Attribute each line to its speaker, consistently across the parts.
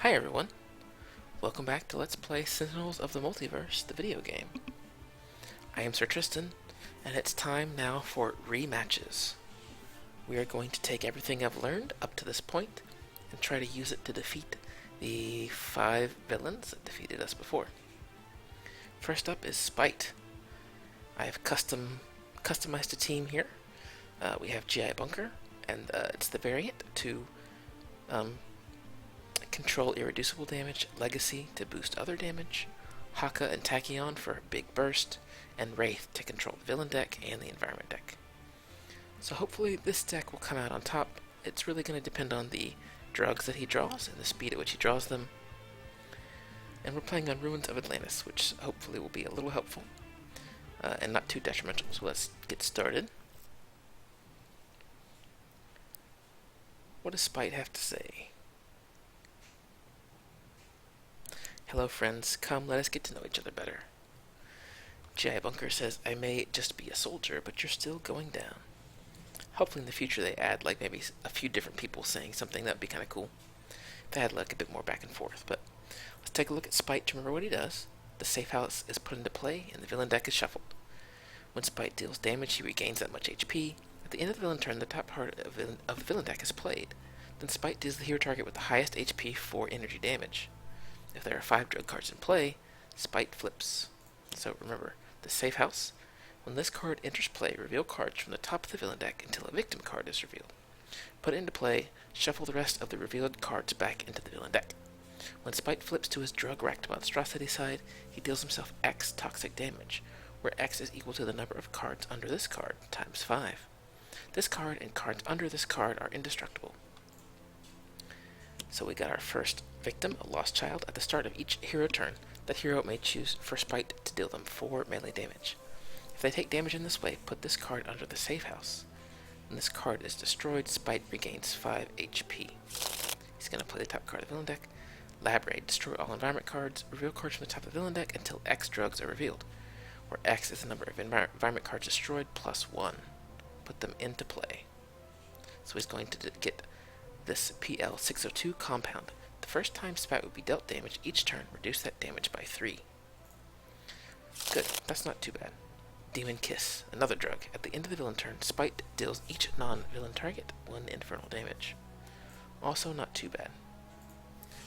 Speaker 1: Hi everyone, welcome back to Let's Play Sentinels of the Multiverse, the video game. I am Sir Tristan, and it's time now for rematches. We are going to take everything I've learned up to this point and try to use it to defeat the 5 villains that defeated us before. First up is Spite. I have customized a team here. We have GI Bunker, and it's the variant to control irreducible damage, Legacy to boost other damage, Haka and Tachyon for big burst, and Wraith to control the villain deck and the environment deck. So hopefully this deck will come out on top. It's really going to depend on the drugs that he draws and the speed at which he draws them. And we're playing on Ruins of Atlantis, which hopefully will be a little helpful and not too detrimental. So let's get started. What does Spite have to say? Hello friends, come let us get to know each other better. GI Bunker says, I may just be a soldier, but you're still going down. Hopefully in the future they add like maybe a few different people saying something. That'd be kind of cool. They had like a bit more back and forth. But let's take a look at Spite to remember what he does. The safe house is put into play and the villain deck is shuffled. When Spite deals damage, he regains that much HP. At the end of the villain turn, the top part of the villain deck is played. Then Spite deals the hero target with the highest HP for energy damage. If there are 5 drug cards in play, Spite flips. So remember, the safe house. When this card enters play, reveal cards from the top of the villain deck until a victim card is revealed. Put it into play, shuffle the rest of the revealed cards back into the villain deck. When Spite flips to his drug-racked monstrosity side, he deals himself X toxic damage, where X is equal to the number of cards under this card, times 5. This card and cards under this card are indestructible. So we got our first victim, a lost child. At the start of each hero turn, that hero may choose for Spite to deal them 4 melee damage. If they take damage in this way, put this card under the safe house. When this card is destroyed, Spite regains 5 HP. He's going to play the top card of the villain deck. Lab Raid. Destroy all environment cards. Reveal cards from the top of the villain deck until X drugs are revealed, where X is the number of environment cards destroyed plus 1. Put them into play. So he's going to get this PL602 compound. The first time Spite would be dealt damage each turn, reduce that damage by 3. Good, that's not too bad. Demon Kiss, another drug. At the end of the villain turn, Spite deals each non-villain target 1 infernal damage. Also not too bad.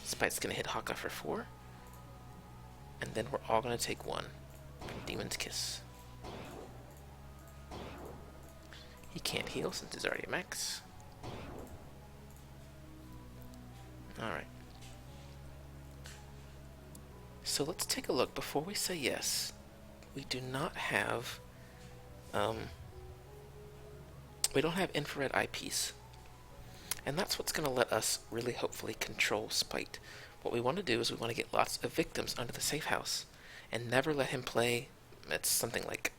Speaker 1: Spite's going to hit Haka for 4, and then we're all going to take 1 from Demon's Kiss. He can't heal since he's already a max. Alright. So let's take a look. Before we say yes, we do not have we don't have infrared eyepiece. And that's what's going to let us really hopefully control Spite. What we want to do is we want to get lots of victims under the safe house and never let him play. It's something like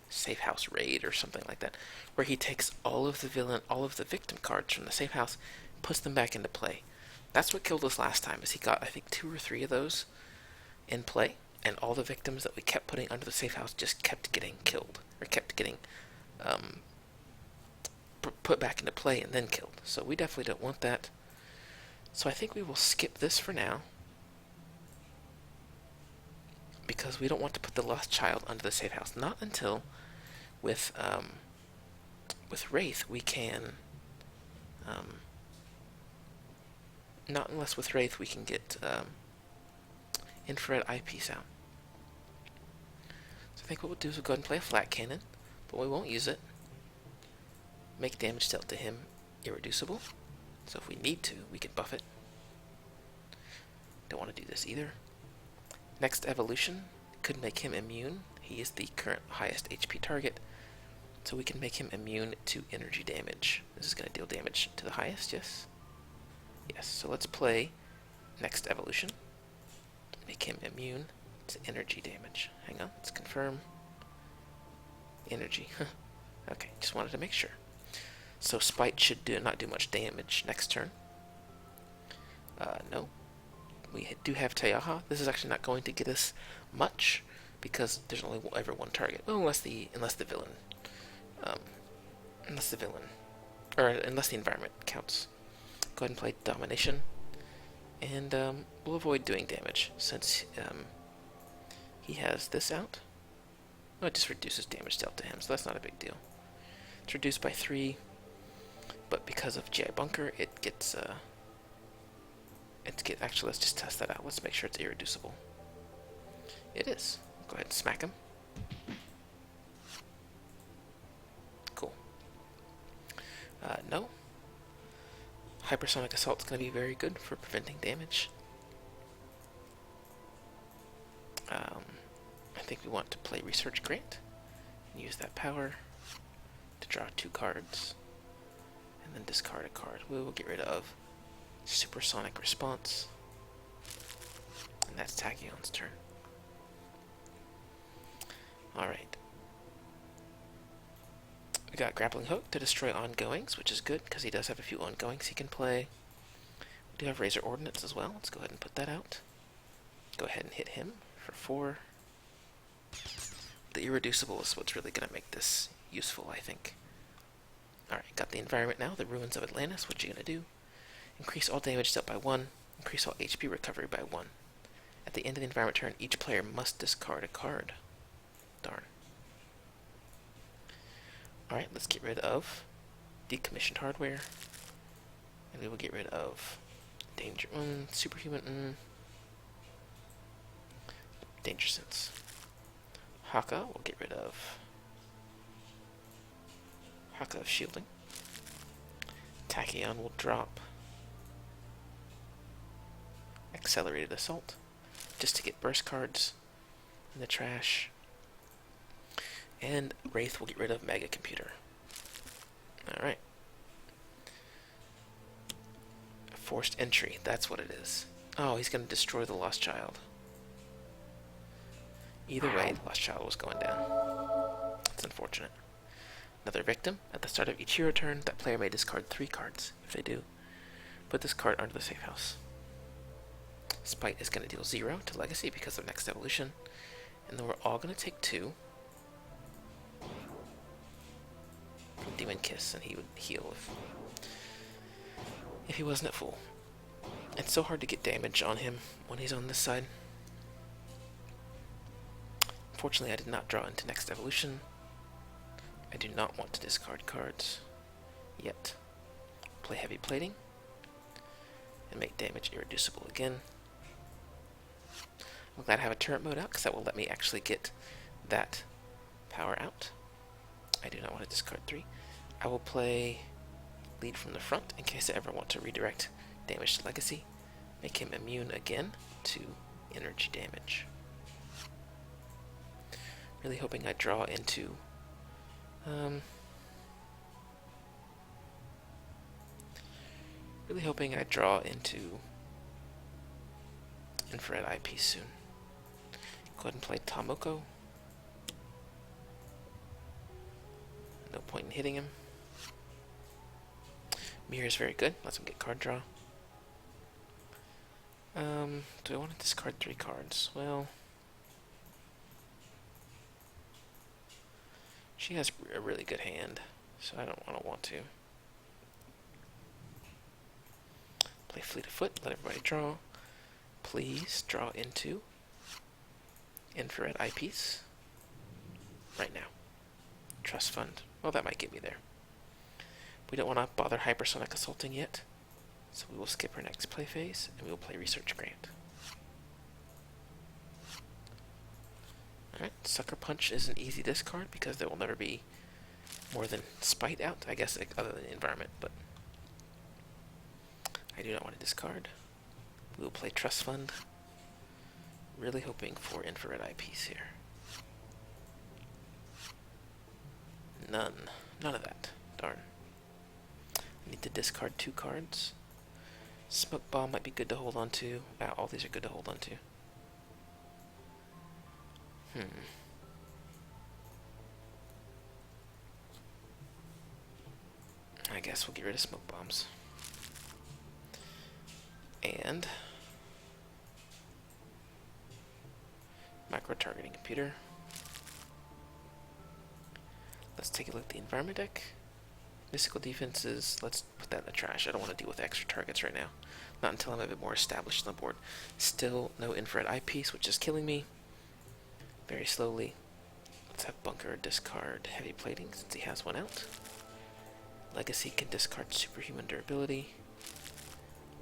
Speaker 1: safe house raid or something like that, where he takes all of the victim cards from the safe house, puts them back into play. That's what killed us last time, is he got, I think, 2 or 3 of those in play, and all the victims that we kept putting under the safe house just kept getting killed, or kept getting put back into play and then killed. So we definitely don't want that. So I think we will skip this for now, because we don't want to put the lost child under the safe house. Not until with Wraith we can... not unless with Wraith we can get infrared eyepiece out. So I think what we'll do is we'll go ahead and play a flat cannon, but we won't use it. Make damage dealt to him irreducible, so if we need to, we can buff it. Don't want to do this either. Next evolution could make him immune. He is the current highest HP target, so we can make him immune to energy damage. This is going to deal damage to the highest, yes? Yes, so let's play next evolution. Make him immune to energy damage. Hang on, let's confirm. Energy. Okay, just wanted to make sure. So Spite should not do much damage next turn. No. We do have Tayaha. This is actually not going to get us much, because there's only ever 1 target. Well, unless the villain, or unless the environment counts. Go ahead and play Domination, And we'll avoid doing damage since he has this out. Oh, it just reduces damage dealt to him, so that's not a big deal. It's reduced by 3, but because of GI Bunker, it gets actually, let's just test that out. Let's make sure it's irreducible. It is. Go ahead and smack him. Cool. No. Hypersonic Assault's going to be very good for preventing damage. I think we want to play Research Grant and use that power to draw 2 cards and then discard a card. We will get rid of Supersonic Response, and that's Tachyon's turn. Alright. We got Grappling Hook to destroy ongoings, which is good because he does have a few ongoings he can play. We do have Razor Ordnance as well. Let's go ahead and put that out. Go ahead and hit him for 4. The irreducible is what's really going to make this useful, I think. Alright, got the environment now. The Ruins of Atlantis. What you going to do? Increase all damage dealt by 1. Increase all HP recovery by 1. At the end of the environment turn, each player must discard a card. Darn. Alright, let's get rid of Decommissioned Hardware. And we will get rid of Danger... Superhuman... Danger Sense. Haka, we'll get rid of Haka of Shielding. Tachyon will drop Accelerated Assault, just to get burst cards in the trash. And Wraith will get rid of Mega Computer. Alright. Forced Entry, that's what it is. Oh, he's going to destroy the Lost Child. Either way, the Lost Child was going down. That's unfortunate. Another victim. At the start of each hero turn, that player may discard 3 cards. If they do, put this card under the safe house. Spite is going to deal 0 to Legacy because of Next Evolution. And then we're all going to take 2 from Demon Kiss, and he would heal if he wasn't at full. It's so hard to get damage on him when he's on this side. Unfortunately, I did not draw into Next Evolution. I do not want to discard cards yet. Play Heavy Plating and make damage irreducible again. I'm glad I have a turret mode out because that will let me actually get that power out. I do not want to discard 3. I will play Lead from the Front in case I ever want to redirect damage to Legacy. Make him immune again to energy damage. Really hoping I draw into Infrared Eyepiece soon. Go ahead and play Tomoko. No point in hitting him. Mirror is very good. Lets him get card draw. Do I want to discard 3 cards? Well, she has a really good hand, so I don't want to. Play Fleet of Foot. Let everybody draw. Please draw into Infrared Eyepiece right now. Trust Fund. Well, that might get me there. We don't want to bother Hypersonic Assaulting yet, so we will skip our next play phase, and we will play Research Grant. Alright, Sucker Punch is an easy discard because there will never be more than Spite out, I guess, other than Environment, but I do not want to discard. We will play Trust Fund. Really hoping for Infrared Eyepiece here. None of that. Darn. I need to discard 2 cards. Smoke Bomb might be good to hold on to. All these are good to hold on to. I guess we'll get rid of Smoke Bombs. And Micro-Targeting Computer. Let's take a look at the Environment deck. Mystical defenses, let's put that in the trash. I don't want to deal with extra targets right now. Not until I'm a bit more established on the board. Still no infrared eyepiece, which is killing me. Very slowly. Let's have Bunker discard heavy plating since he has one out. Legacy can discard superhuman durability.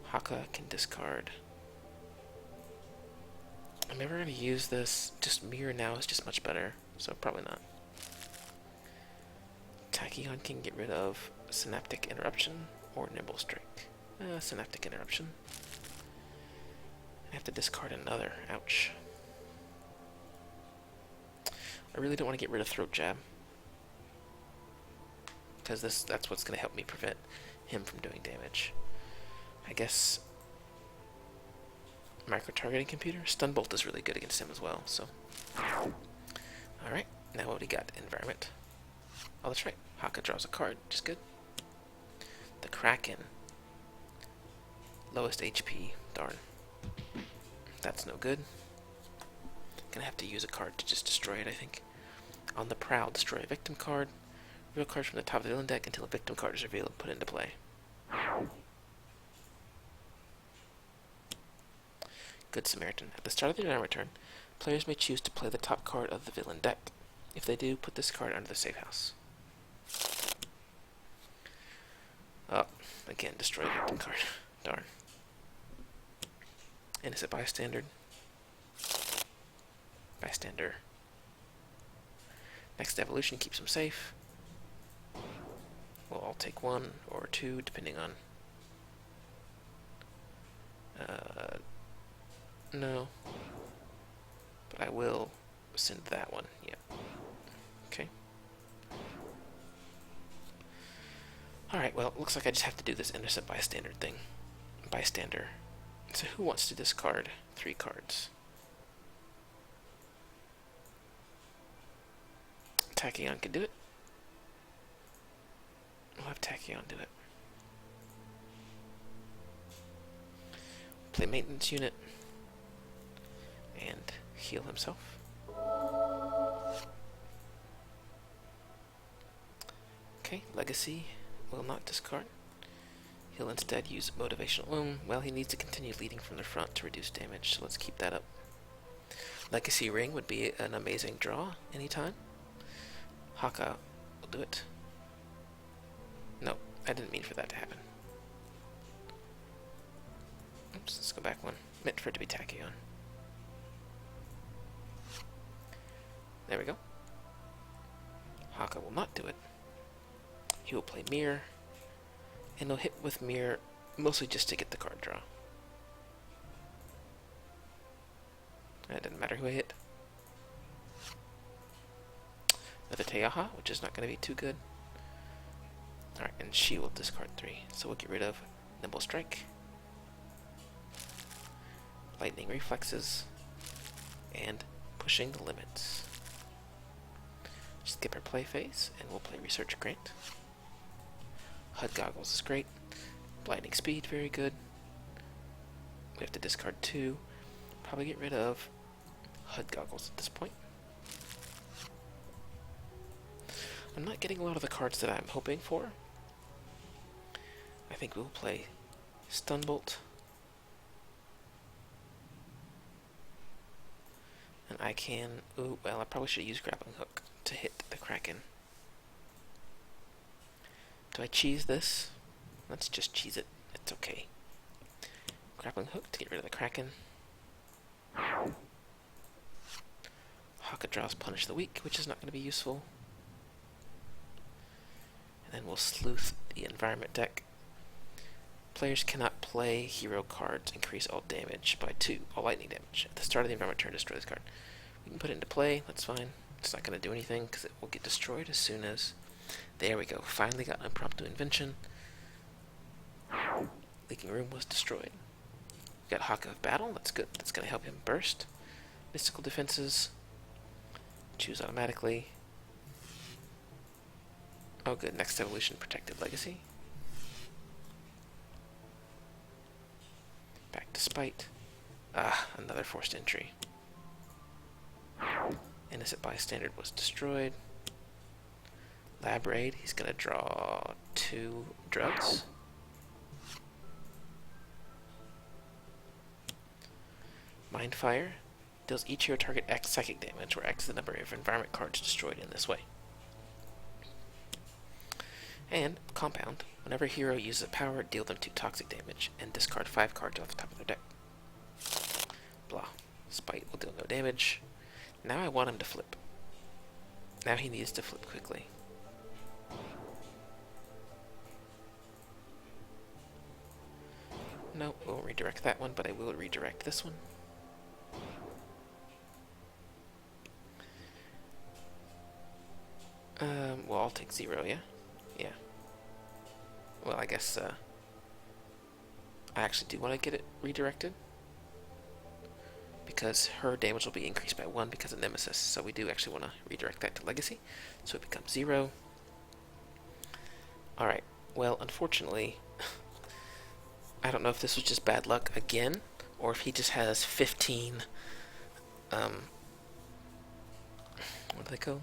Speaker 1: Haka can discard. I'm never going to use this. Just mirror now is just much better, so probably not. Tachyon can get rid of Synaptic Interruption or Nimble Strike. Synaptic Interruption. I have to discard another. Ouch. I really don't want to get rid of Throat Jab, because that's what's going to help me prevent him from doing damage. I guess micro-targeting computer? Stun Bolt is really good against him as well, so. Alright, now what do we got? Environment. Oh, that's right. Haka draws a card, which is good. The Kraken. Lowest HP. Darn. That's no good. Gonna have to use a card to just destroy it, I think. On the Prowl, destroy a victim card. Reveal cards from the top of the villain deck until a victim card is revealed and put into play. Good Samaritan. At the start of the environment turn, players may choose to play the top card of the villain deck. If they do, put this card under the safe house. Oh, again, destroy a victim card. Darn. Innocent Bystander. Bystander. Next evolution keeps him safe. We'll all take one or two, depending on... no. But I will send that one, yeah. Okay. Alright, well, it looks like I just have to do this innocent bystander thing. Bystander. So who wants to discard 3 cards? Tachyon can do it. We'll have Tachyon do it. Play maintenance unit. And heal himself. Okay, Legacy will not discard. He'll instead use Motivational Loom. Well, he needs to continue leading from the front to reduce damage, so let's keep that up. Legacy Ring would be an amazing draw anytime. Haka will do it. No, I didn't mean for that to happen. Oops, let's go back one. Meant for it to be Tachyon. There we go. Haka will not do it. He will play Mirror, and he'll hit with Mirror mostly just to get the card draw. It doesn't matter who I hit. Another Teaha, which is not going to be too good. Alright, and she will discard 3. So we'll get rid of Nimble Strike, Lightning Reflexes, and Pushing the Limits. Skip our play phase, and we'll play Research Grant. HUD Goggles is great. Blinding Speed, very good. We have to discard 2. Probably get rid of HUD Goggles at this point. I'm not getting a lot of the cards that I'm hoping for. I think we'll play Stun Bolt. And I can... ooh, well, I probably should use Grappling Hook to hit the Kraken. Do I cheese this? Let's just cheese it. It's okay. Grappling Hook to get rid of the Kraken. Haka draws Punish the Weak, which is not going to be useful. And then we'll sleuth the environment deck. Players cannot play hero cards increase all damage by 2, all lightning damage. At the start of the environment turn, destroy this card. We can put it into play, that's fine. It's not going to do anything because it will get destroyed as soon as... There we go, finally got Impromptu Invention. Leaking Room was destroyed. We got Haka of Battle, that's good. That's going to help him burst. Mystical Defenses. Choose automatically. Oh good, next evolution, Protected Legacy. Back to Spite. Ah, another forced entry. Innocent Bystander was destroyed. Lab Raid, he's going to draw 2 drugs. Mind Fire deals each hero target X psychic damage, where X is the number of environment cards destroyed in this way. And Compound, whenever a hero uses a power, deal them 2 toxic damage, and discard 5 cards off the top of their deck. Blah. Spite will deal no damage. Now I want him to flip. Now he needs to flip quickly. No, I won't redirect that one, but I will redirect this one. Well, I'll take 0, yeah? Yeah. Well, I guess, I actually do want to get it redirected, because her damage will be increased by 1 because of Nemesis, so we do actually want to redirect that to Legacy, so it becomes 0. Alright, well, unfortunately, I don't know if this was just bad luck again, or if he just has 15, what do they call?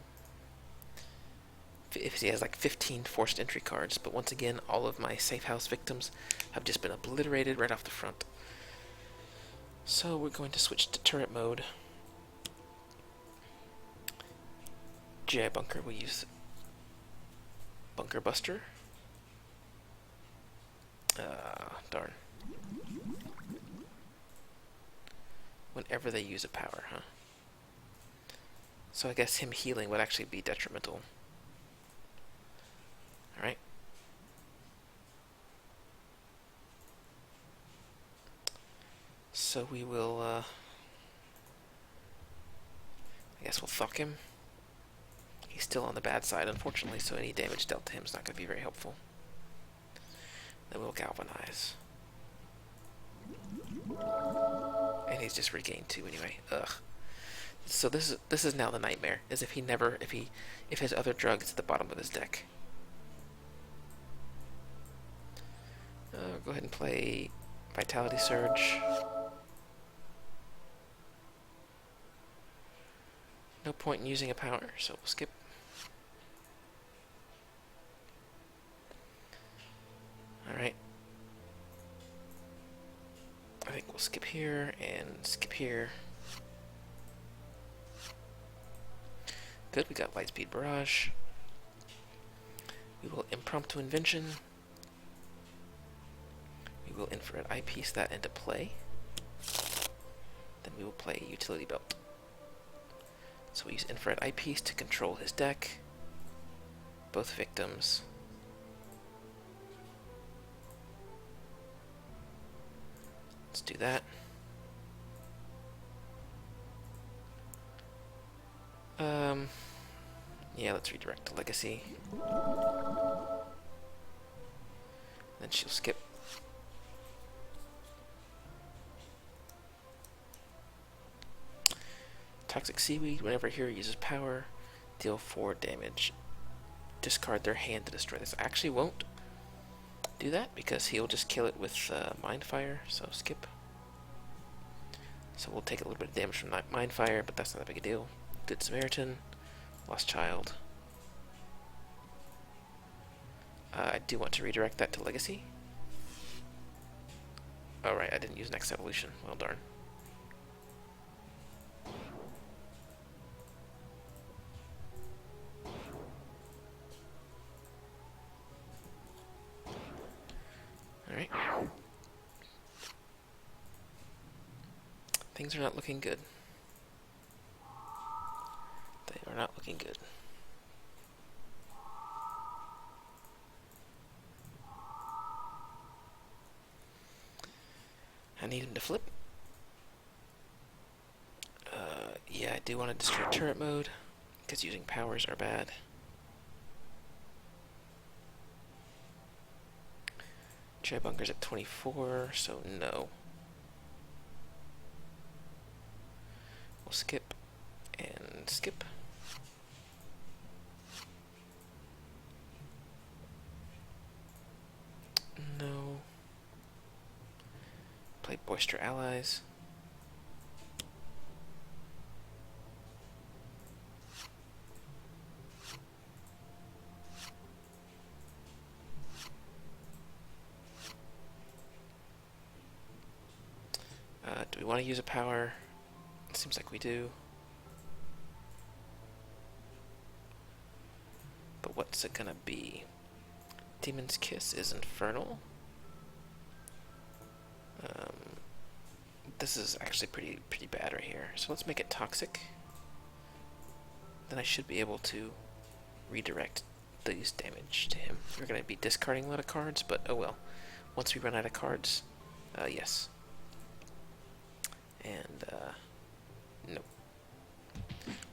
Speaker 1: If he has like 15 forced entry cards, but once again, all of my safe house victims have just been obliterated right off the front. So we're going to switch to turret mode. GI Bunker will use Bunker Buster. Darn. Whenever they use a power, huh? So I guess him healing would actually be detrimental. Alright. So we will, I guess we'll fuck him. He's still on the bad side, unfortunately, so any damage dealt to him is not going to be very helpful. Then we'll galvanize. And he's just regained 2 anyway. Ugh. So this is now the nightmare, is if his other drug is at the bottom of his deck. Go ahead and play Vitality Surge. No point in using a power, so we'll skip. Alright. I think we'll skip here and skip here. Good, we got Lightspeed Barrage. We will Impromptu Invention. We will Infrared Eyepiece that into play. Then we will play Utility Belt. So we use Infrared Eyepiece to control his deck. Both victims. Let's do that. Yeah, let's redirect to Legacy. Then she'll skip. Toxic Seaweed, whenever a hero uses power, deal 4 damage. Discard their hand to destroy this. I actually won't do that because he'll just kill it with Mind Fire, so skip. So we'll take a little bit of damage from Mind Fire, but that's not that big a deal. Good Samaritan, Lost Child. I do want to redirect that to Legacy. Alright, I didn't use Next Evolution. Well, darn. Alright. Things are not looking good. They are not looking good. I need him to flip. Yeah, I do want to destroy turret mode, because using powers are bad. GI Bunker's at 24, so no. We'll skip and skip. No. Play Boister Allies. Do we want to use a power? It seems like we do. But what's it gonna be? Demon's Kiss is infernal. This is actually pretty bad right here. So let's make it toxic. Then I should be able to redirect these damage to him. We're going to be discarding a lot of cards, but oh well. Once we run out of cards, yes. And, no.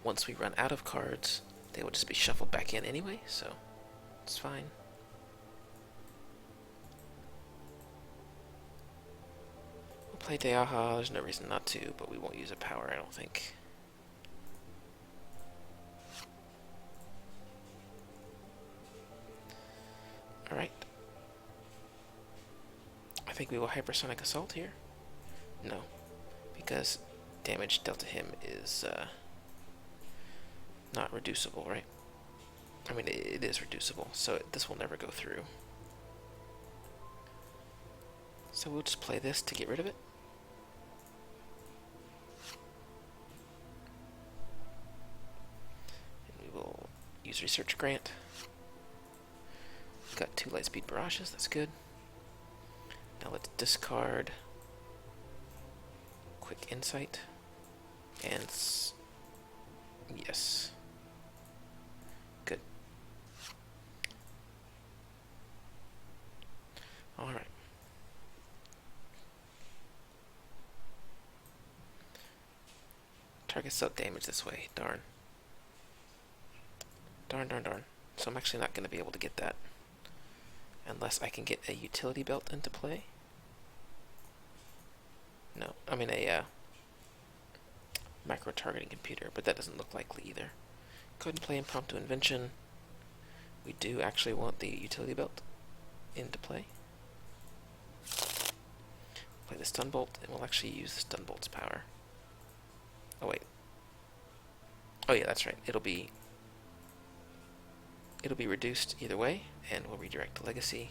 Speaker 1: Once we run out of cards, they will just be shuffled back in anyway, so it's fine. We'll play Deaha, there's no reason not to, but we won't use a power, I don't think. Alright. I think we will Hypersonic Assault here. No, because damage dealt to him is not reducible, right? I mean, it is reducible, so this will never go through. So we'll just play this to get rid of it. And we will use Research Grant. Got 2 Lightspeed Barrages, that's good. Now let's discard Quick Insight. And yes. Good. Alright. Target's up damage this way. Darn. Darn. So I'm actually not going to be able to get that. Unless I can get a utility belt into play. No, I mean a macro targeting computer, but that doesn't look likely either. Go ahead and play Impromptu Invention. We do actually want the utility belt into play. Play the Stun Bolt, and we'll actually use the Stun Bolt's power. Oh wait. Oh yeah, that's right. It'll be reduced either way, and we'll redirect to Legacy.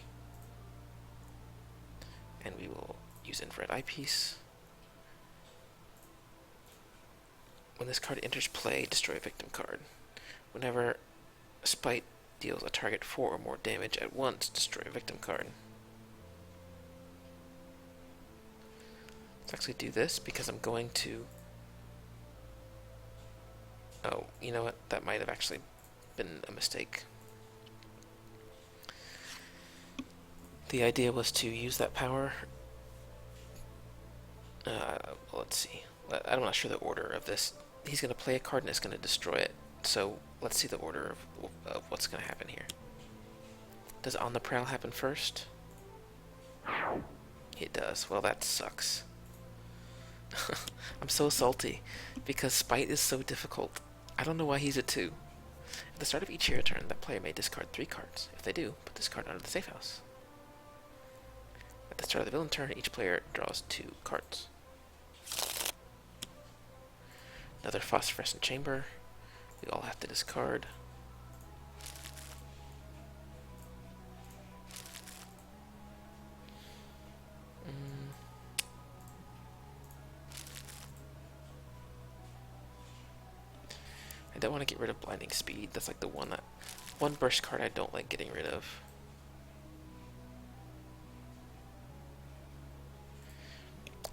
Speaker 1: And we will use Infrared Eyepiece. When this card enters play, destroy a victim card. Whenever Spite deals a target 4 or more damage at once, destroy a victim card. Let's actually do this because I'm going to... Oh, you know what? That might have actually been a mistake. The idea was to use that power. Well, let's see. I'm not sure the order of this. He's going to play a card and it's going to destroy it. So let's see the order of what's going to happen here. Does On the Prowl happen first? It does. Well, that sucks. I'm so salty because Spite is so difficult. I don't know why he's a 2. At the start of each hero turn, that player may discard 3 cards. If they do, put this card under the safe house. At the start of the villain turn, each player draws 2 cards. Another Phosphorescent Chamber. We all have to discard. I don't want to get rid of Blinding Speed. That's like the one burst card I don't like getting rid of.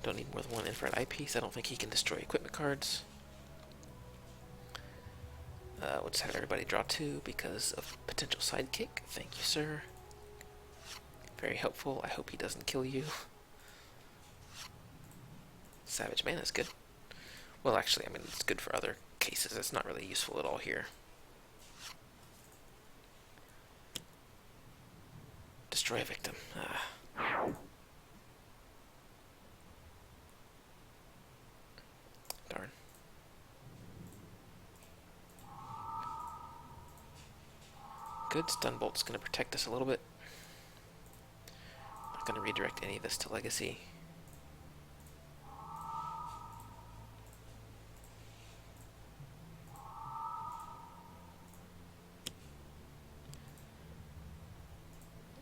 Speaker 1: Don't need more than 1 Infrared Eyepiece. I don't think he can destroy equipment cards. We'll just have everybody draw 2 because of potential sidekick. Thank you, sir. Very helpful. I hope he doesn't kill you. Savage Mana is good. Well, actually, I mean, it's good for other cases. It's not really useful at all here. Destroy a victim. Darn. Good. Stun Bolt's going to protect us a little bit. Not going to redirect any of this to Legacy.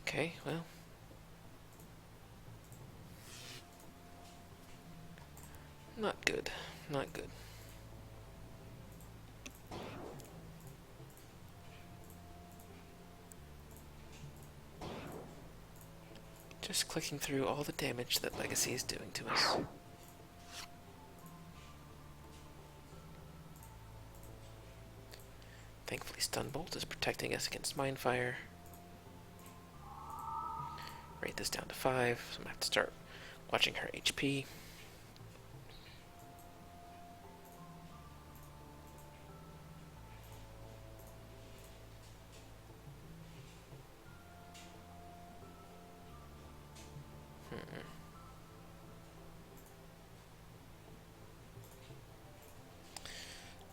Speaker 1: Okay, well. Not good. Not good. Just clicking through all the damage that Legacy is doing to us. Thankfully, Stun Bolt is protecting us against Mind Fire. Rate this down to 5, so I'm gonna have to start watching her HP.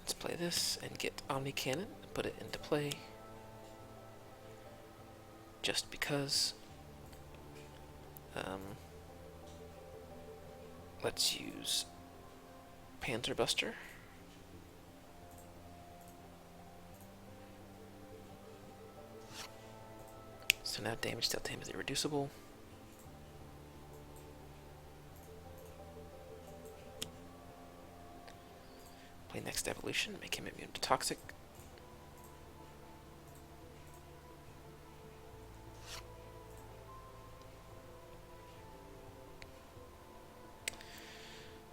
Speaker 1: Let's play this and get Omni Cannon and put it into play. Just because. Let's use Panzer Buster. So now damage dealt to him is irreducible. Play next evolution, make him immune to toxic.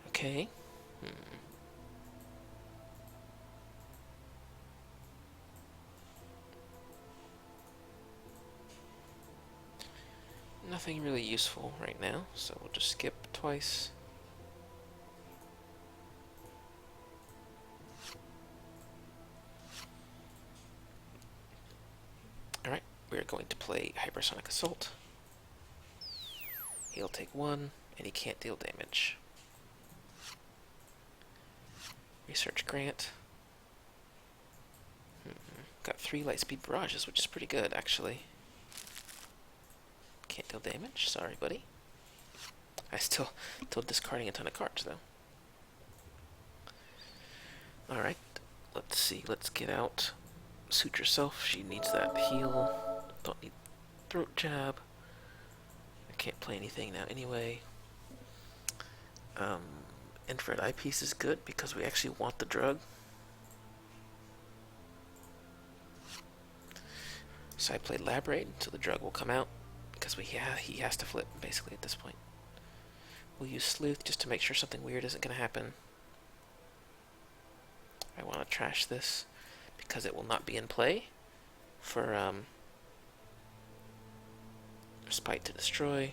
Speaker 1: Okay. Nothing really useful right now, so we'll just skip twice. Alright, we're going to play Hypersonic Assault. He'll take 1, and he can't deal damage. Research Grant. Got 3 Lightspeed Barrages, which is pretty good, actually. Can't deal damage. Sorry, buddy. I still discarding a ton of cards, though. Alright, let's see. Let's get out Suit Yourself. She needs that heal. Don't need Throat Jab. I can't play anything now anyway. Infrared Eyepiece is good because we actually want the drug. So I played Lab Raid until the drug will come out, because he has to flip, basically, at this point. We'll use Sleuth just to make sure something weird isn't going to happen. I want to trash this, because it will not be in play for Spite to destroy.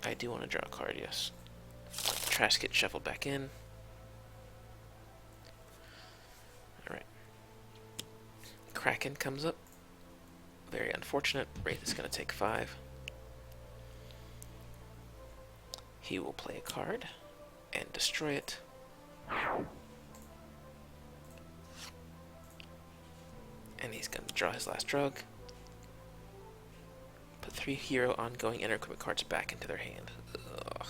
Speaker 1: I do want to draw a card, yes. Trash gets shuffled back in. Alright. Kraken comes up. Very unfortunate. Wraith is going to take 5. He will play a card and destroy it. And he's going to draw his last drug. Put 3 hero ongoing enter equipment cards back into their hand. Ugh.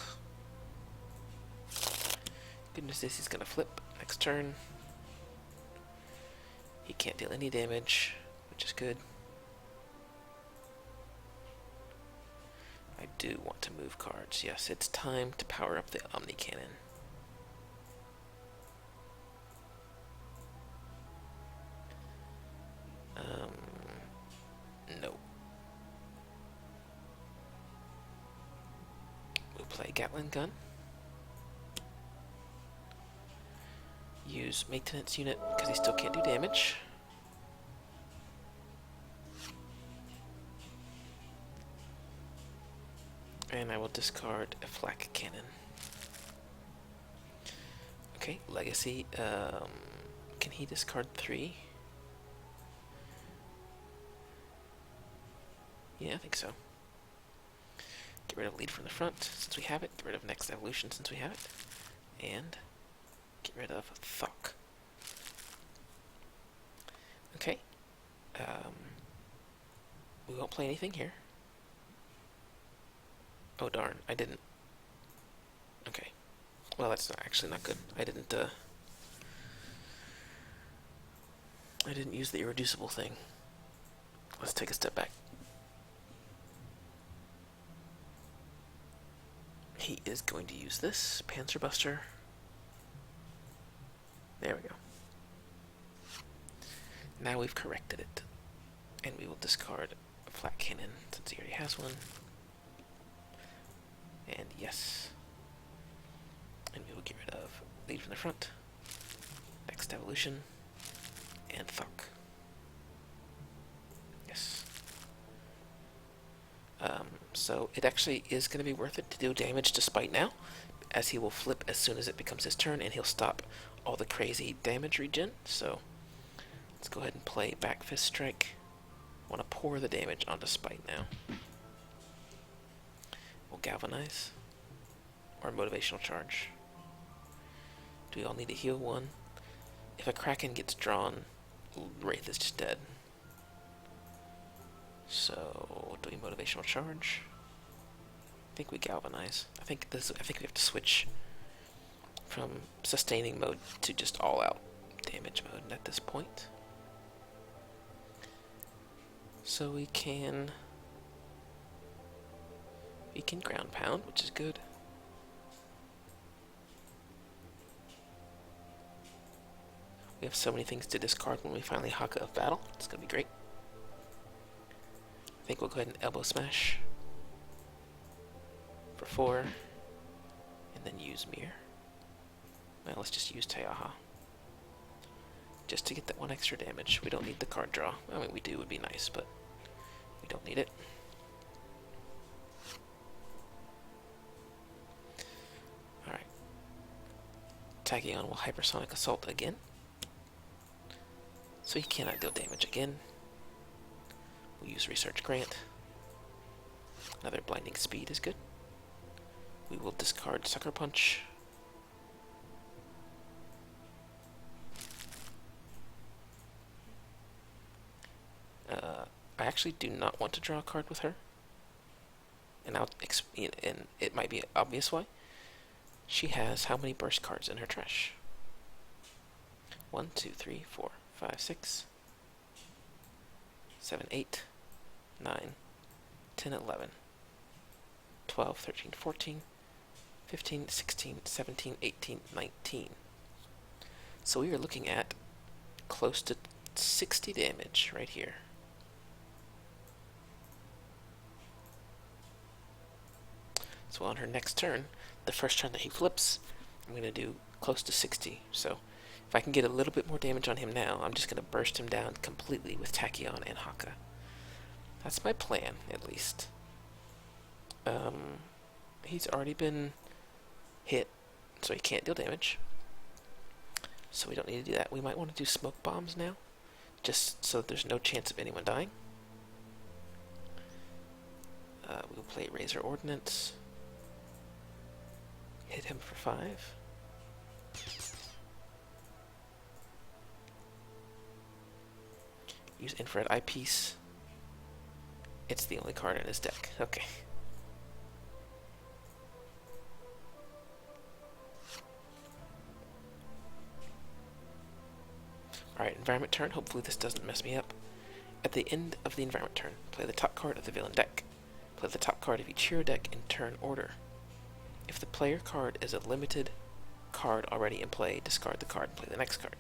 Speaker 1: Goodness is he's going to flip next turn. He can't deal any damage, which is good. I do want to move cards. Yes, it's time to power up the Omni Cannon. No. We'll play Gatling Gun. Use Maintenance Unit because he still can't do damage. And I will discard a Flak Cannon. Okay, Legacy. Can he discard 3? Yeah, I think so. Get rid of Lead from the front since we have it. Get rid of Next Evolution since we have it. And get rid of Thok. Okay. We won't play anything here. Oh darn, I didn't. Okay. Well, that's actually not good. I didn't use the irreducible thing. Let's take a step back. He is going to use this Panzerbuster. There we go. Now we've corrected it. And we will discard a flat cannon since he already has one. And yes. And we will get rid of lead from the front. Next evolution. And fuck. Yes. So it actually is going to be worth it to do damage despite now, as he will flip as soon as it becomes his turn, and he'll stop all the crazy damage regen. So let's go ahead and play Back Fist Strike. I want to pour the damage onto Spite now. We'll Galvanize. Or Motivational Charge. Do we all need to heal one? If a Kraken gets drawn, Wraith is just dead. So, do we Motivational Charge? I think we Galvanize. I think we have to switch from sustaining mode to just all-out damage mode at this point. So we can ground pound, which is good. We have so many things to discard when we finally Haka of Battle. It's gonna be great. I think we'll go ahead and Elbow Smash for 4, and then use Mirror. Well, let's just use Teaha. Just to get that 1 extra damage. We don't need the card draw. I mean, we do, would be nice, but we don't need it. Alright. Tachyon will Hypersonic Assault again. So he cannot deal damage again. We'll use Research Grant. Another Blinding Speed is good. We will discard Sucker Punch. I actually do not want to draw a card with her. And it might be obvious why. She has how many burst cards in her trash? 1, 2, 3, 4, 5, 6, 7, 8, 9, 10, 11, 12, 13, 14, 15, 16, 17, 18, 19. So we are looking at close to 60 damage right here. So on her next turn, the first turn that he flips, I'm going to do close to 60. So if I can get a little bit more damage on him now, I'm just going to burst him down completely with Tachyon and Haka. That's my plan, at least. He's already been hit, so he can't deal damage. So we don't need to do that. We might want to do Smoke Bombs now, just so there's no chance of anyone dying. We will play Razor Ordnance. Hit him for 5. Use Infrared Eyepiece. It's the only card in his deck. Okay. Alright, environment turn. Hopefully this doesn't mess me up. At the end of the environment turn, play the top card of the villain deck. Play the top card of each hero deck in turn order. If the player card is a limited card already in play, discard the card and play the next card.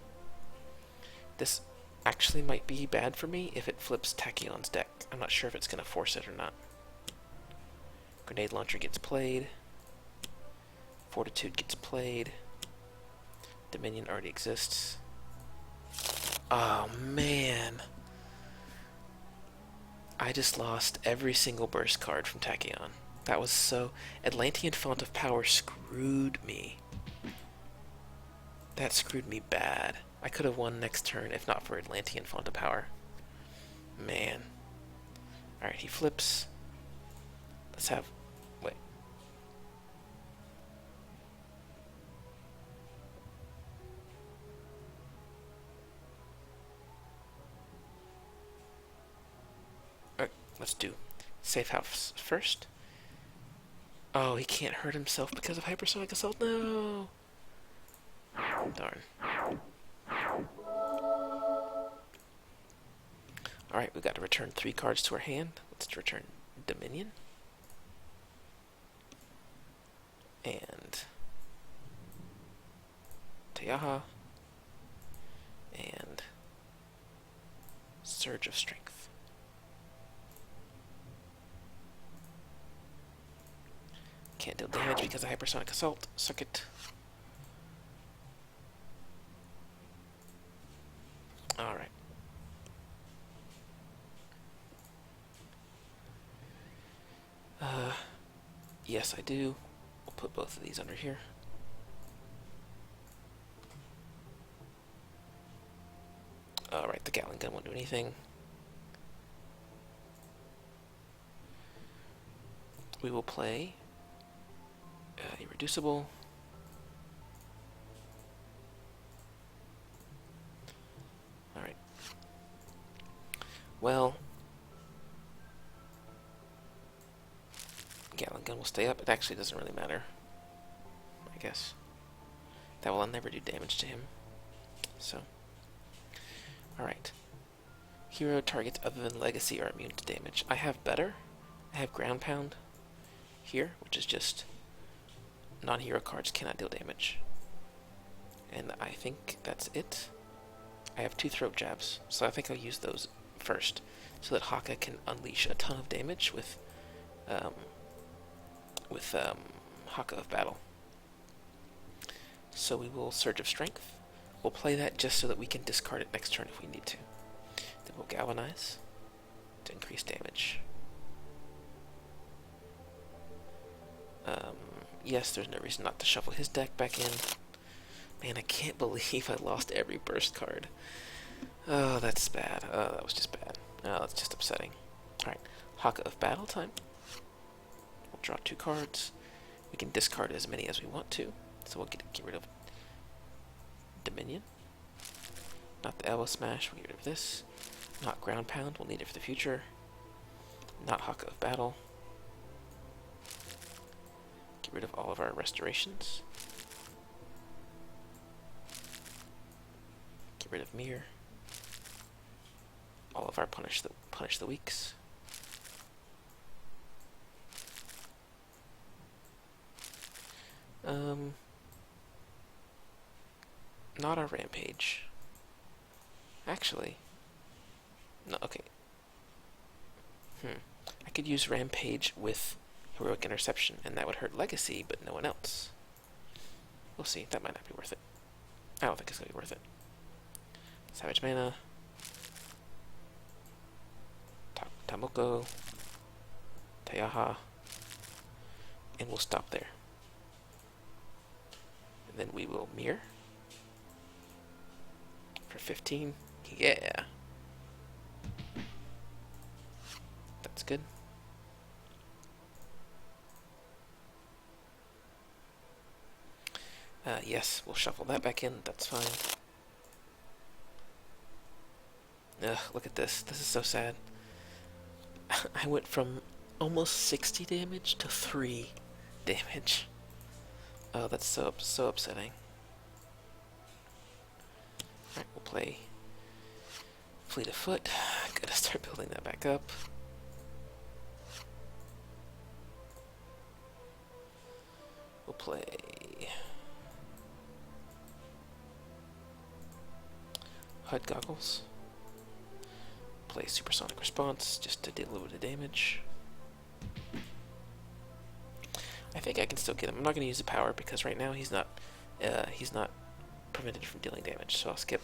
Speaker 1: This actually might be bad for me if it flips Tachyon's deck. I'm not sure if it's going to force it or not. Grenade Launcher gets played. Fortitude gets played. Dominion already exists. Oh man. I just lost every single burst card from Tachyon. That was so... Atlantean Font of Power screwed me. That screwed me bad. I could have won next turn if not for Atlantean Font of Power. Man. Alright, he flips. Let's have... Wait. Alright, let's do Safe House first. Oh, he can't hurt himself because of Hypersonic Assault? No! Darn. Alright, we've got to return 3 cards to our hand. Let's return Dominion. and Tayaha, and Surge of Strength. Can't deal damage because of Hypersonic Assault. Suck it. Alright. Yes, I do. We'll put both of these under here. Alright, the Gatling gun won't do anything. We will play Irreducible. Alright. Well, Gatling gun will stay up. It actually doesn't really matter, I guess. That will never do damage to him. So, alright. Hero targets other than Legacy are immune to damage. I have better. I have Ground Pound here, which is just non-hero cards cannot deal damage. And I think that's it. I have 2 throat jabs, so I think I'll use those first, so that Haka can unleash a ton of damage with Haka of Battle. So we will Surge of Strength. We'll play that just so that we can discard it next turn if we need to. Then we'll Galvanize to increase damage. Yes, there's no reason not to shuffle his deck back in. Man, I can't believe I lost every burst card. Oh, that's bad. Oh, that was just bad. Oh, that's just upsetting. Alright, Haka of Battle time. We'll draw 2 cards. We can discard as many as we want to. So we'll get rid of Dominion. Not the Elbow Smash, we'll get rid of this. Not Ground Pound, we'll need it for the future. Not Haka of Battle. Get rid of all of our restorations. Get rid of Mirror. All of our punish the weaks. Not our Rampage. Actually, no. Okay. I could use Rampage with Heroic Interception, and that would hurt Legacy, but no one else. We'll see. That might not be worth it. I don't think it's gonna be worth it. Savage Mana. Tamoko. Tayaha. And we'll stop there. And then we will Mirror. For 15. Yeah. That's good. Yes, we'll shuffle that back in. That's fine. Ugh, look at this. This is so sad. I went from almost 60 damage to 3 damage. Oh, that's so upsetting. Alright, we'll play Fleet of Foot. Gotta start building that back up. We'll play HUD Goggles. Play Supersonic Response just to deal a little bit of damage. I think I can still get him. I'm not going to use the power because right now he's not prevented from dealing damage, so I'll skip.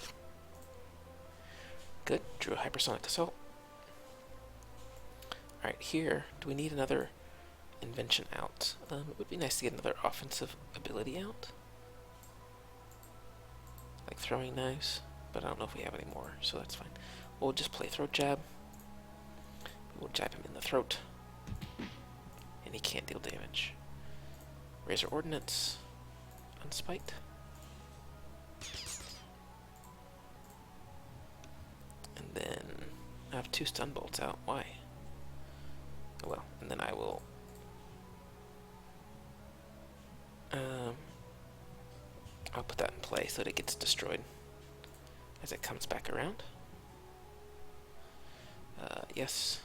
Speaker 1: Good. Drew a Hypersonic Assault. Alright, here, do we need another invention out? It would be nice to get another offensive ability out. Like throwing knives, but I don't know if we have any more, so that's fine. We'll just play Throat Jab. We'll jab him in the throat. And he can't deal damage. Razor Ordnance. Unspite. And then I have 2 stun bolts out. Why? Oh well, and then I will I'll put that in play so that it gets destroyed as it comes back around. Yes.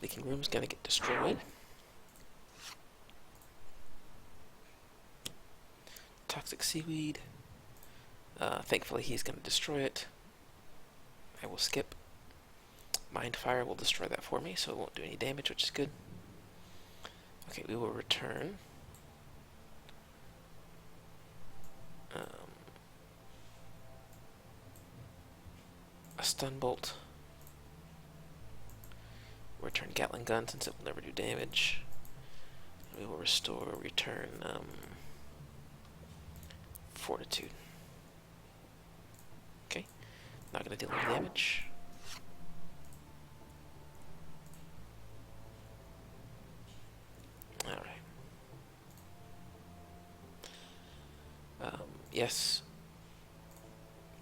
Speaker 1: Leaking room's gonna get destroyed. Toxic seaweed. Thankfully he's gonna destroy it. I will skip. Mind Fire will destroy that for me, so it won't do any damage, which is good. Okay, we will return. A stun bolt. Return Gatling gun since it will never do damage. We will return Fortitude. Okay, not gonna deal any damage. Alright. Yes.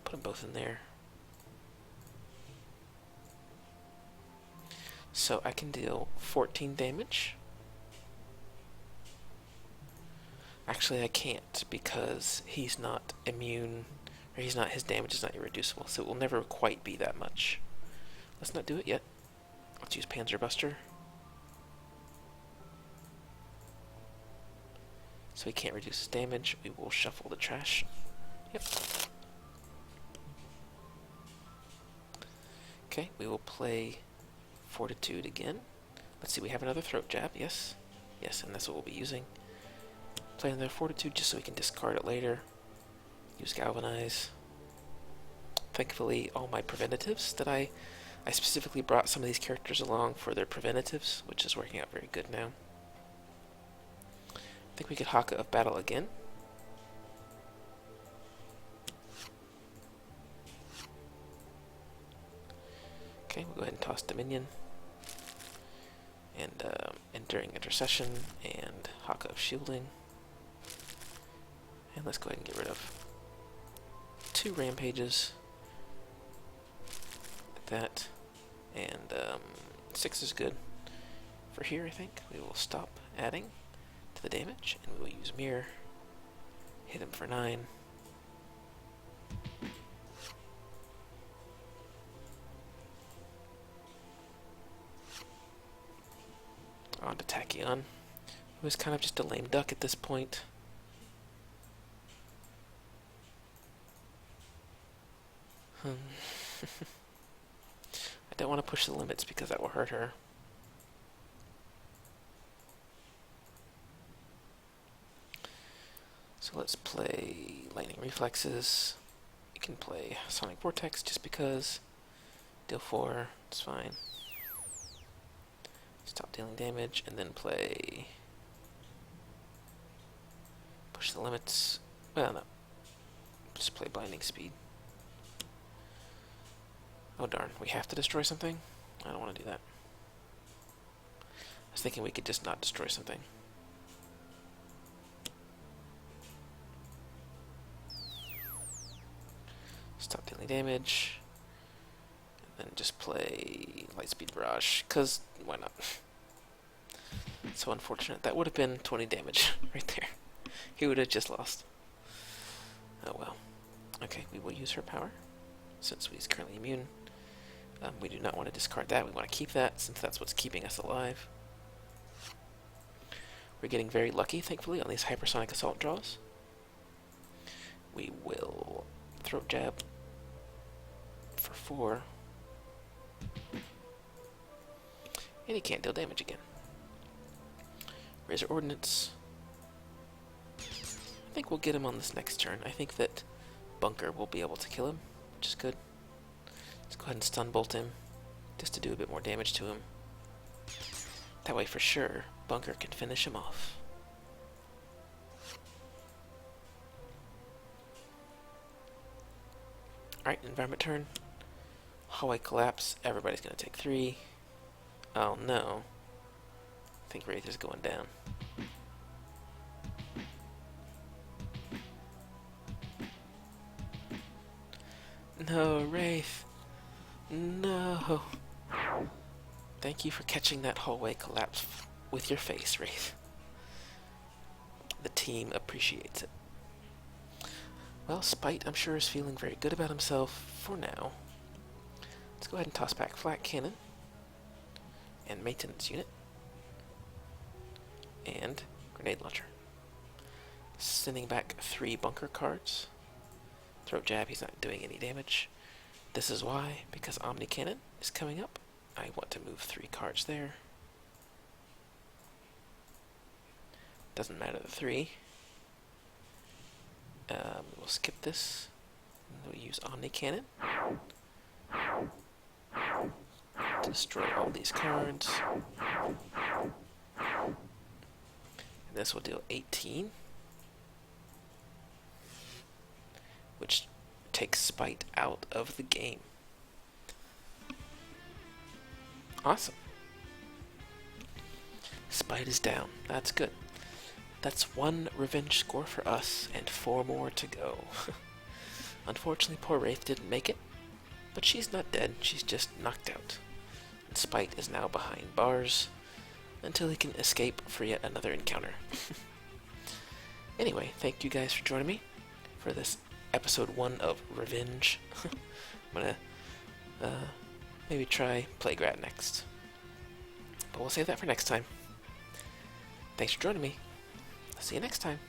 Speaker 1: Put them both in there. So I can deal 14 damage. Actually, I can't because he's not immune, or his damage is not irreducible, so it will never quite be that much. Let's not do it yet. Let's use Panzer Buster. So he can't reduce his damage. We will shuffle the trash. Yep. Okay, we will play Fortitude again. Let's see, we have another throat jab, yes. Yes, and that's what we'll be using. Play another Fortitude just so we can discard it later. Use Galvanize. Thankfully, all my preventatives that I specifically brought some of these characters along for their preventatives, which is working out very good now. I think we could Haka of Battle again. Okay, we'll go ahead and toss Dominion. And Enduring Intercession and Haka of Shielding. And let's go ahead and get rid of 2 Rampages. Like that. And 6 is good. For here, I think, we will stop adding to the damage, and we will use Mirror. Hit him for 9. On to Tachyon, who is kind of just a lame duck at this point. I don't want to push the limits because that will hurt her. So let's play Lightning Reflexes. You can play Sonic Vortex just because. Deal 4, it's fine. Stop dealing damage, and then play... Push the limits. Well, no. Just play Blinding Speed. Oh darn, we have to destroy something? I don't want to do that. I was thinking we could just not destroy something. Stop dealing damage. And then just play Lightspeed Barrage, because why not? So unfortunate. That would have been 20 damage right there. He would have just lost. Oh well. Okay, we will use her power, since he's currently immune. We do not want to discard that. We want to keep that, since that's what's keeping us alive. We're getting very lucky, thankfully, on these hypersonic assault draws. We will throat jab for 4. And he can't deal damage again. Razor Ordnance. I think we'll get him on this next turn. I think that Bunker will be able to kill him, which is good. Let's go ahead and stun bolt him, just to do a bit more damage to him. That way, for sure, Bunker can finish him off. Alright, environment turn. Hallway collapse. Everybody's gonna take 3. Oh no. I think Wraith is going down. No, Wraith. No. Thank you for catching that hallway collapse with your face, Wraith. The team appreciates it. Well, Spite, I'm sure, is feeling very good about himself for now. Let's go ahead and toss back Flak Cannon. and maintenance unit. And grenade launcher. Sending back 3 bunker cards. Throat jab, he's not doing any damage. This is why, because Omni Cannon is coming up. I want to move 3 cards there. Doesn't matter the 3. We'll skip this. We'll use Omni Cannon to destroy all these cards. And this will deal 18, which takes Spite out of the game. Awesome. Spite is down. That's good. That's 1 revenge score for us, and 4 more to go. Unfortunately, poor Wraith didn't make it, but she's not dead, she's just knocked out. And Spite is now behind bars, until he can escape for yet another encounter. Anyway, thank you guys for joining me for this episode 1 of Revenge. I'm gonna maybe try Plague-Rat next. But we'll save that for next time. Thanks for joining me. I'll see you next time.